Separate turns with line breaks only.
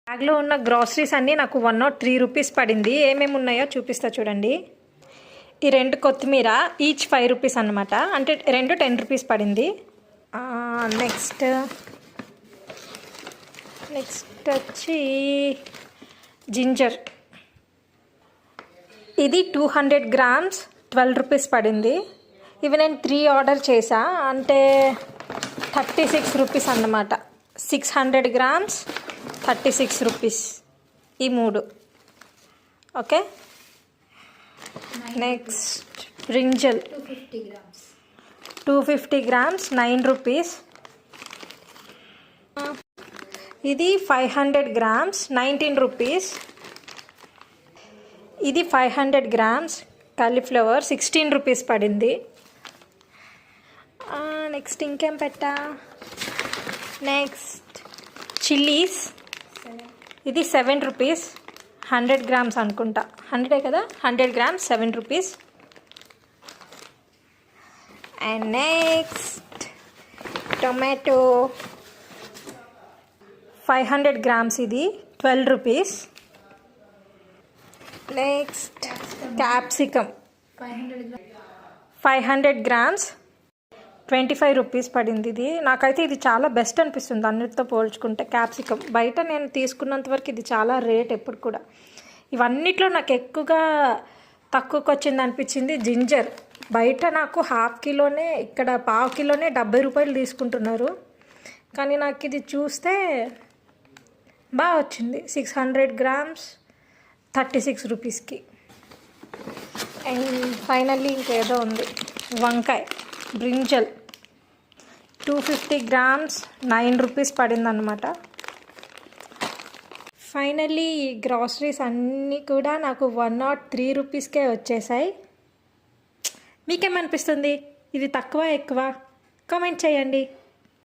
బ్యాగ్లో ఉన్న గ్రాసరీస్ అన్నీ నాకు 103 రూపీస్ పడింది. ఏమేమి ఉన్నాయో చూపిస్తా చూడండి. ఈ 2 కొత్తిమీర ఈచ్ 5 రూపీస్ అన్నమాట, అంటే 2 10 రూపీస్ పడింది. నెక్స్ట్ వచ్చి జింజర్, ఇది 200 గ్రామ్స్ 12 రూపీస్ పడింది. ఇవి నేను 3 ఆర్డర్ చేసా, అంటే 36 రూపీస్ అన్నమాట. 600 గ్రామ్స్ 36 రూపీస్ ఈ 3. Okay. Next brinjal 250 grams 9 rupees. ఇది 500 గ్రామ్స్ 19 రూపీస్. ఇది 500 గ్రామ్స్ కాలీఫ్లవర్ 16 రూపీస్ పడింది. నెక్స్ట్ ఇంకేం పెట్టా, నెక్స్ట్ చిల్లీస్, ఇది 7 రూపీస్. 100 గ్రామ్స్ అనుకుంటా, 100 కదా, 100 grams 7 rupees. And next tomato 500 grams, ఇది 12 rupees. Next capsicum 500 grams 25 rupees పడింది. ఇది నాకైతే ఇది చాలా బెస్ట్ అనిపిస్తుంది అన్నిటితో పోల్చుకుంటే. క్యాప్సికమ్ బయట నేను తీసుకున్నంత వరకు ఇది చాలా రేట్ ఎప్పుడు కూడా. ఇవన్నిట్లో నాకు ఎక్కువగా తక్కువకి వచ్చింది అనిపించింది జింజర్. బయట నాకు ½ కిలోనే, ఇక్కడ ½ కిలోనే 70 రూపాయలు తీసుకుంటున్నారు, కానీ నాకు ఇది చూస్తే బాగా వచ్చింది. 600 గ్రామ్స్ 36 రూపీస్కి. అండ్ ఫైనల్లీ ఇంకేదో ఉంది, వంకాయ బ్రింజల్ 250 గ్రామ్స్ 9 రూపీస్ పడిందన్నమాట. ఫైనల్లీ ఈ గ్రాసరీస్ అన్నీ కూడా నాకు 103 రూపీస్కే వచ్చేసాయి. మీకేమనిపిస్తుంది, ఇది తక్కువ ఎక్కువ? కామెంట్ చేయండి.